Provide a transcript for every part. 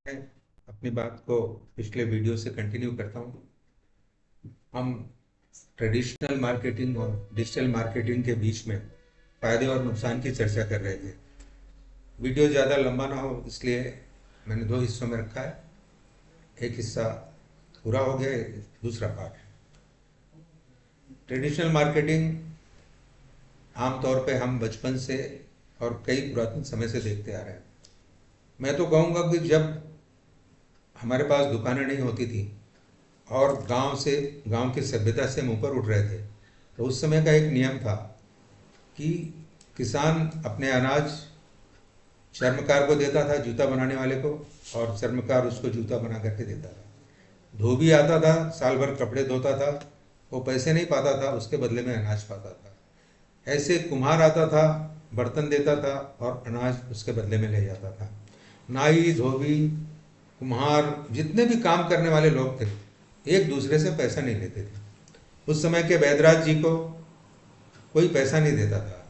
अपनी बात को पिछले वीडियो से कंटिन्यू करता हूँ। हम ट्रेडिशनल मार्केटिंग और डिजिटल मार्केटिंग के बीच में फायदे और नुकसान की चर्चा कर रहे थे। वीडियो ज़्यादा लंबा ना हो इसलिए मैंने दो हिस्सों में रखा है। एक हिस्सा पूरा हो गया, दूसरा पार्ट। ट्रेडिशनल मार्केटिंग आमतौर पे हम बचपन से और कई पुरातन समय से देखते आ रहे हैं। मैं तो कहूँगा कि जब हमारे पास दुकानें नहीं होती थी और गांव की सभ्यता से हम ऊपर उठ रहे थे, तो उस समय का एक नियम था कि किसान अपने अनाज चर्मकार को देता था, जूता बनाने वाले को, और चर्मकार उसको जूता बना करके देता था। धोबी आता था, साल भर कपड़े धोता था, वो पैसे नहीं पाता था, उसके बदले में अनाज पाता था। ऐसे कुम्हार आता था, बर्तन देता था और अनाज उसके बदले में ले जाता था। नाई, धोबी, कुम्हार, जितने भी काम करने वाले लोग थे, एक दूसरे से पैसा नहीं लेते थे। उस समय के वैदराज जी को कोई पैसा नहीं देता था।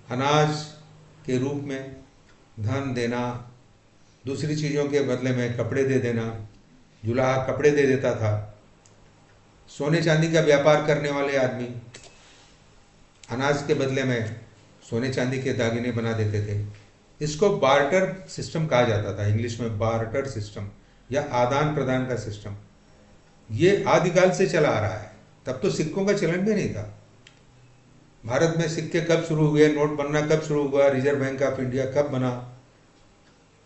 अनाज के रूप में धन देना, दूसरी चीज़ों के बदले में कपड़े दे देना, जुलाहा कपड़े दे देता था। सोने चांदी का व्यापार करने वाले आदमी अनाज के बदले में सोने चांदी के दागिने बना देते थे। इसको बार्टर सिस्टम कहा जाता था, इंग्लिश में बार्टर सिस्टम या आदान प्रदान का सिस्टम। ये आदिकाल से चला आ रहा है। तब तो सिक्कों का चलन भी नहीं था। भारत में सिक्के कब शुरू हुए, नोट बनना कब शुरू हुआ, रिजर्व बैंक ऑफ इंडिया कब बना,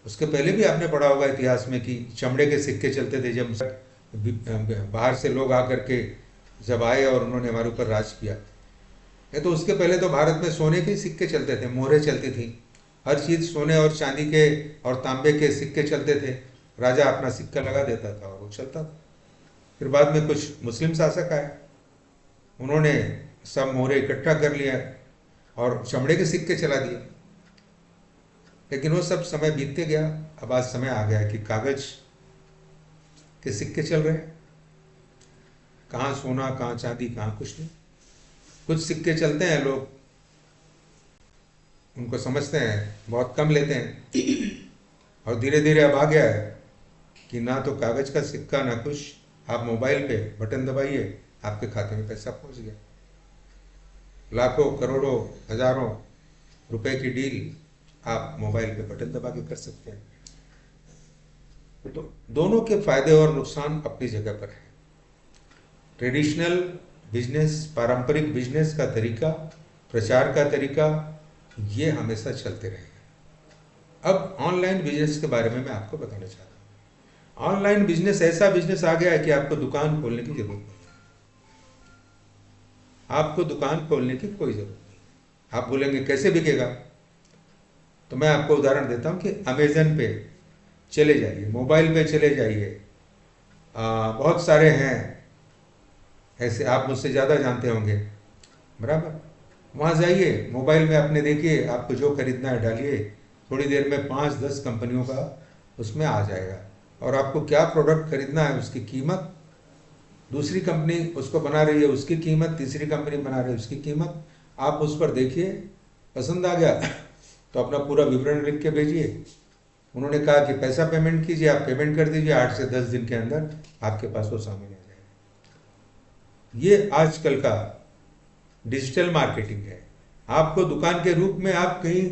उसके पहले भी आपने पढ़ा होगा इतिहास में कि चमड़े के सिक्के चलते थे। जब बाहर से लोग आकर के जब आए और उन्होंने हमारे ऊपर राज किया, ये तो उसके पहले तो भारत में सोने के सिक्के चलते थे, मोहरें चलती थी, हर चीज़ सोने और चांदी के और तांबे के सिक्के चलते थे। राजा अपना सिक्का लगा देता था और वो चलता था। फिर बाद में कुछ मुस्लिम शासक आए, उन्होंने सब मोहरे इकट्ठा कर लिया और चमड़े के सिक्के चला दिए। लेकिन वो सब समय बीतते गया। अब आज समय आ गया कि कागज के सिक्के चल रहे हैं। कहाँ सोना, कहाँ चांदी, कहाँ कुछ नहीं। कुछ सिक्के चलते हैं, लोग उनको समझते हैं, बहुत कम लेते हैं। और धीरे धीरे अब आ गया है कि ना तो कागज का सिक्का ना कुछ, आप मोबाइल पे बटन दबाइए, आपके खाते में पैसा पहुंच गया। लाखों, करोड़ों, हजारों रुपए की डील आप मोबाइल पे बटन दबा के कर सकते हैं। तो दोनों के फायदे और नुकसान अपनी जगह पर है। ट्रेडिशनल बिजनेस, पारंपरिक बिजनेस का तरीका, प्रचार का तरीका, ये हमेशा चलते रहेगा। अब ऑनलाइन बिजनेस के बारे में मैं आपको बताना चाहता हूँ। ऑनलाइन बिजनेस ऐसा बिजनेस आ गया है कि आपको दुकान खोलने की जरूरत नहीं। आपको दुकान खोलने की कोई जरूरत नहीं। आप बोलेंगे कैसे बिकेगा, तो मैं आपको उदाहरण देता हूँ कि अमेजन पे चले जाइए, मोबाइल पे चले जाइए। बहुत सारे हैं ऐसे, आप मुझसे ज़्यादा जानते होंगे, बराबर। वहाँ जाइए, मोबाइल में अपने देखिए, आपको जो खरीदना है डालिए, थोड़ी देर में 5-10 कंपनियों का उसमें आ जाएगा। और आपको क्या प्रोडक्ट खरीदना है, उसकी कीमत, दूसरी कंपनी उसको बना रही है उसकी कीमत, तीसरी कंपनी बना रही है उसकी कीमत, आप उस पर देखिए, पसंद आ गया तो अपना पूरा विवरण लिख के भेजिए। उन्होंने कहा कि पैसा पेमेंट कीजिए, आप पेमेंट कर दीजिए, 8 से 10 दिन के अंदर आपके पास वो सामान आ जाएगा। ये आजकल का डिजिटल मार्केटिंग है। आपको दुकान के रूप में आप कहीं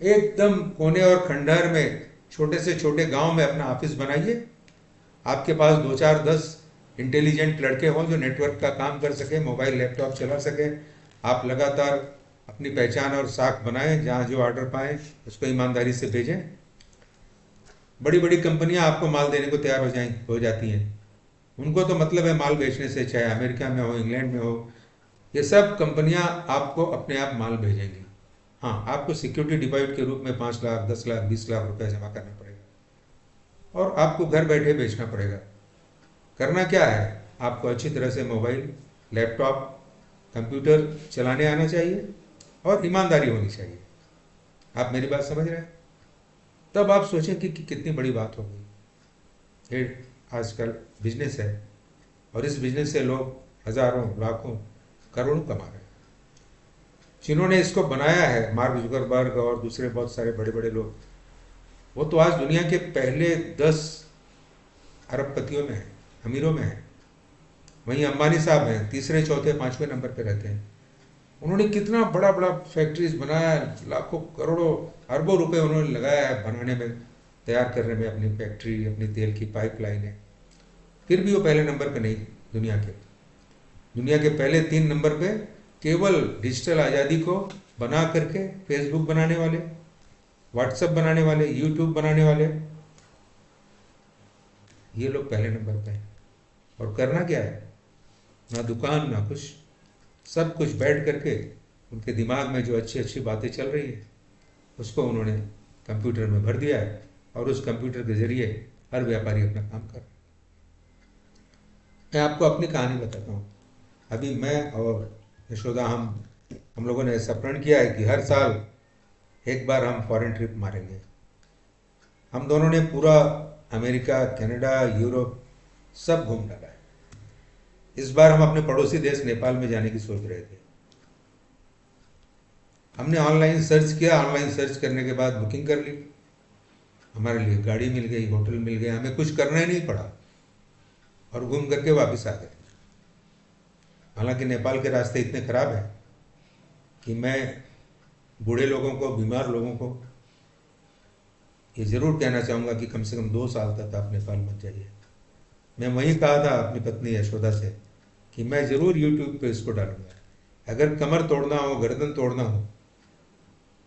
एकदम कोने और खंडहर में, छोटे से छोटे गांव में अपना ऑफिस बनाइए। आपके पास 2-4-10 इंटेलिजेंट लड़के हों जो नेटवर्क का काम कर सके, मोबाइल लैपटॉप चला सके। आप लगातार अपनी पहचान और साख बनाएं, जहाँ जो ऑर्डर पाएं उसको ईमानदारी से भेजें। बड़ी बड़ी कंपनियां आपको माल देने को तैयार हो जाती हैं। उनको तो मतलब है माल बेचने से, चाहे अमेरिका में हो, इंग्लैंड में हो, ये सब कंपनियां आपको अपने आप माल भेजेंगी। हाँ, आपको सिक्योरिटी डिपॉजिट के रूप में 5 लाख, 10 लाख, 20 लाख रुपए जमा करना पड़ेगा और आपको घर बैठे बेचना पड़ेगा। करना क्या है, आपको अच्छी तरह से मोबाइल, लैपटॉप, कंप्यूटर चलाने आना चाहिए और ईमानदारी होनी चाहिए। आप मेरी बात समझ रहे हैं? तब आप सोचें कि कितनी बड़ी बात हो गई। ये आजकल बिजनेस है और इस बिजनेस से लोग हजारों, लाखों, करोड़ों कमा रहे हैं। जिन्होंने इसको बनाया है, मार्क जुकरबर्ग और दूसरे बहुत सारे बड़े बड़े लोग, वो तो आज दुनिया के पहले 10 अरबपतियों में है, अमीरों में है। वहीं अंबानी साहब हैं, तीसरे चौथे पांचवें नंबर पे रहते हैं। उन्होंने कितना बड़ा बड़ा फैक्ट्रीज बनाया, लाखों करोड़ों अरबों रुपए उन्होंने लगाया है बनाने में, तैयार करने में अपनी फैक्ट्री, अपनी तेल की पाइपलाइनें। फिर भी वो पहले नंबर पे नहीं दुनिया के पहले 3 नंबर पे केवल डिजिटल आज़ादी को बना करके फेसबुक बनाने वाले, व्हाट्सएप बनाने वाले, यूट्यूब बनाने वाले, ये लोग पहले नंबर पे हैं। और करना क्या है, ना दुकान ना कुछ, सब कुछ बैठ करके उनके दिमाग में जो अच्छी अच्छी बातें चल रही है उसको उन्होंने कंप्यूटर में भर दिया है और उस कंप्यूटर के जरिए हर व्यापारी अपना काम कर रहा है। मैं आपको अपनी कहानी बताता हूँ। अभी मैं और यशोदा हम लोगों ने ऐसा प्रण किया है कि हर साल एक बार हम फॉरेन ट्रिप मारेंगे। हम दोनों ने पूरा अमेरिका, कनाडा, यूरोप सब घूम डाला है। इस बार हम अपने पड़ोसी देश नेपाल में जाने की सोच रहे थे। हमने ऑनलाइन सर्च किया, ऑनलाइन सर्च करने के बाद बुकिंग कर ली, हमारे लिए गाड़ी मिल गई, होटल मिल गया, हमें कुछ करना ही नहीं पड़ा और घूम करके वापस आ गए। हालांकि नेपाल के रास्ते इतने खराब हैं कि मैं बूढ़े लोगों को, बीमार लोगों को ये ज़रूर कहना चाहूँगा कि कम से कम 2 साल तक आप नेपाल मत जाइए। मैं वहीं कहा था अपनी पत्नी यशोदा से कि मैं ज़रूर यूट्यूब पे इसको डालूंगा। अगर कमर तोड़ना हो, गर्दन तोड़ना हो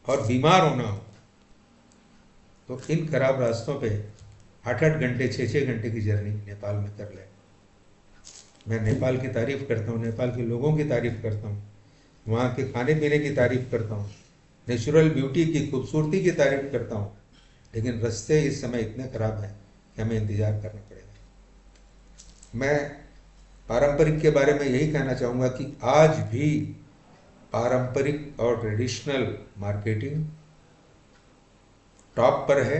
और बीमार होना हो तो इन खराब रास्तों पे 8-8 घंटे, 6-6 घंटे की जर्नी नेपाल में कर ले। मैं नेपाल की तारीफ़ करता हूँ, नेपाल के लोगों की तारीफ़ करता हूँ, वहाँ के खाने पीने की तारीफ़ करता हूँ, नेचुरल ब्यूटी की, खूबसूरती की तारीफ़ करता हूँ। लेकिन रास्ते इस समय इतने ख़राब हैं कि हमें इंतज़ार करना पड़ेगा। मैं पारंपरिक के बारे में यही कहना चाहूँगा कि आज भी पारंपरिक और ट्रेडिशनल मार्केटिंग टॉप पर है।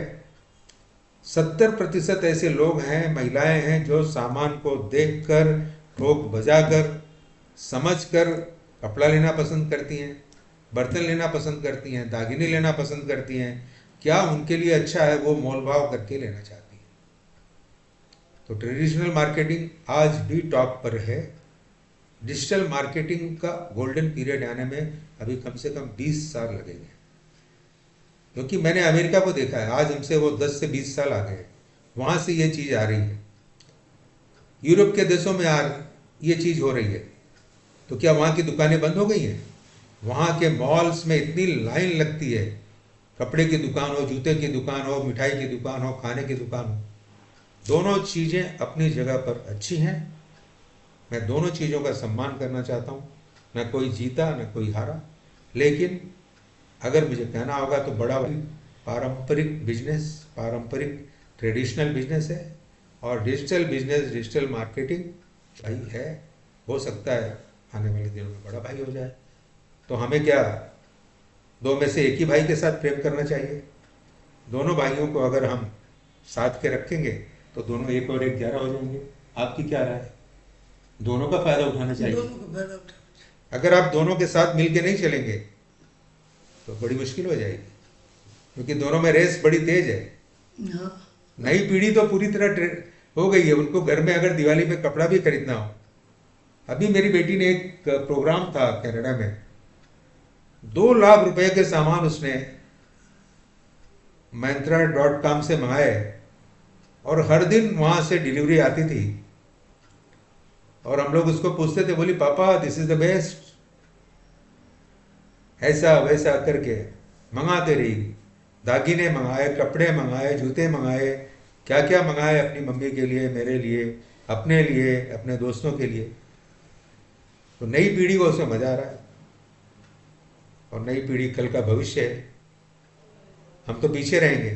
70% ऐसे लोग हैं, महिलाएं हैं, जो सामान को देखकर, ठोक बजाकर, समझकर कपड़ा लेना पसंद करती हैं, बर्तन लेना पसंद करती हैं, दागिने लेना पसंद करती हैं। क्या उनके लिए अच्छा है वो मोल भाव करके लेना चाहती हैं। तो ट्रेडिशनल मार्केटिंग आज भी टॉप पर है। डिजिटल मार्केटिंग का गोल्डन पीरियड आने में अभी कम से कम 20 साल लगेंगे, क्योंकि मैंने अमेरिका को देखा है, आज हमसे वो 10 से 20 साल आ गए, वहाँ से ये चीज़ आ रही है। यूरोप के देशों में ये चीज़ हो रही है। तो क्या वहाँ की दुकानें बंद हो गई हैं? वहाँ के मॉल्स में इतनी लाइन लगती है, कपड़े की दुकान हो, जूते की दुकान हो, मिठाई की दुकान हो, खाने की दुकान हो, दोनों चीज़ें अपनी जगह पर अच्छी हैं। मैं दोनों चीज़ों का सम्मान करना चाहता हूँ। न कोई जीता न कोई हारा, लेकिन अगर मुझे कहना होगा तो बड़ा पारंपरिक बिजनेस, पारंपरिक ट्रेडिशनल बिजनेस है, और डिजिटल बिजनेस, डिजिटल मार्केटिंग भाई है। हो सकता है आने वाले दिनों में बड़ा भाई हो जाए। तो हमें क्या 2 में से एक ही भाई के साथ प्रेम करना चाहिए? दोनों भाइयों को अगर हम साथ के रखेंगे तो दोनों 1 और 1 11 हो जाएंगे। आपकी क्या राय है? दोनों का फायदा उठाना चाहिए। दोनों को फायदा उठाना। अगर आप दोनों के साथ मिलके नहीं चलेंगे तो बड़ी मुश्किल हो जाएगी, क्योंकि दोनों में रेस बड़ी तेज है। हाँ, नई पीढ़ी तो पूरी तरह हो गई है। उनको घर में अगर दिवाली में कपड़ा भी खरीदना हो, अभी मेरी बेटी ने एक प्रोग्राम था कनाडा में, 2 लाख रुपए के सामान उसने Myntra.com से मंगाए और हर दिन वहां से डिलीवरी आती थी। और हम लोग उसको पूछते थे, बोली पापा दिस इज द बेस्ट, ऐसा वैसा करके मंगाते रही। दागिने मंगाए, कपड़े मंगाए, जूते मंगाए, क्या क्या मंगाए अपनी मम्मी के लिए, मेरे लिए, अपने लिए, अपने दोस्तों के लिए। तो नई पीढ़ी को उसमें मजा आ रहा है, और नई पीढ़ी कल का भविष्य है। हम तो पीछे रहेंगे,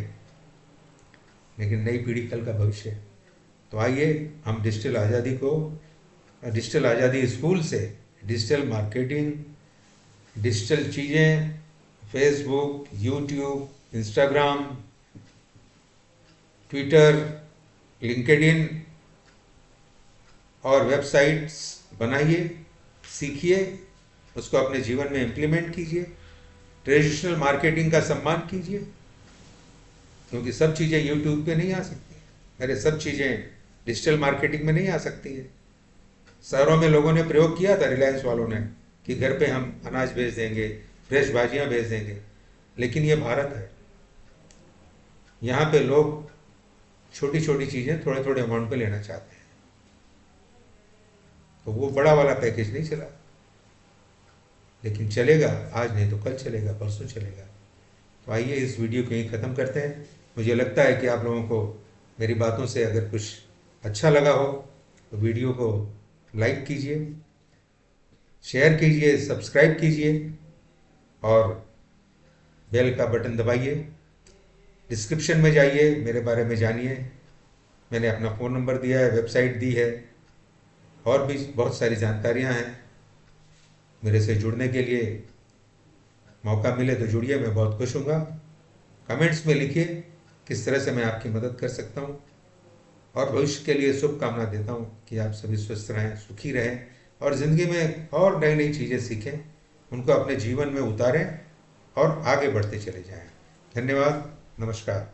लेकिन नई पीढ़ी कल का भविष्य है। तो आइए हम डिजिटल आज़ादी स्कूल से डिजिटल मार्केटिंग, डिजिटल चीज़ें, Facebook, YouTube, Instagram, Twitter, LinkedIn और वेबसाइट्स बनाइए, सीखिए, उसको अपने जीवन में इम्प्लीमेंट कीजिए। ट्रेडिशनल मार्केटिंग का सम्मान कीजिए, क्योंकि सब चीज़ें यूट्यूब पे नहीं आ सकती। अरे सब चीज़ें डिजिटल मार्केटिंग में नहीं आ सकती है। शहरों में लोगों ने प्रयोग किया था, रिलायंस वालों ने, कि घर पे हम अनाज भेज देंगे, फ्रेश भाजियां भेज देंगे, लेकिन ये भारत है। यहाँ पे लोग छोटी छोटी चीज़ें थोड़े थोड़े अमाउंट पे लेना चाहते हैं, तो वो बड़ा वाला पैकेज नहीं चला, लेकिन चलेगा आज, नहीं तो कल चलेगा, परसों चलेगा। तो आइए इस वीडियो को यहीं ख़त्म करते हैं। मुझे लगता है कि आप लोगों को मेरी बातों से अगर कुछ अच्छा लगा हो तो वीडियो को लाइक कीजिए, शेयर कीजिए, सब्सक्राइब कीजिए और बेल का बटन दबाइए। डिस्क्रिप्शन में जाइए, मेरे बारे में जानिए। मैंने अपना फ़ोन नंबर दिया है, वेबसाइट दी है, और भी बहुत सारी जानकारियां हैं। मेरे से जुड़ने के लिए मौका मिले तो जुड़िए, मैं बहुत खुश हूँगा। कमेंट्स में लिखिए किस तरह से मैं आपकी मदद कर सकता हूँ, और भविष्य के लिए शुभकामना देता हूँ कि आप सभी स्वस्थ रहें, सुखी रहें और ज़िंदगी में और नई नई चीज़ें सीखें, उनको अपने जीवन में उतारें और आगे बढ़ते चले जाएं। धन्यवाद, नमस्कार।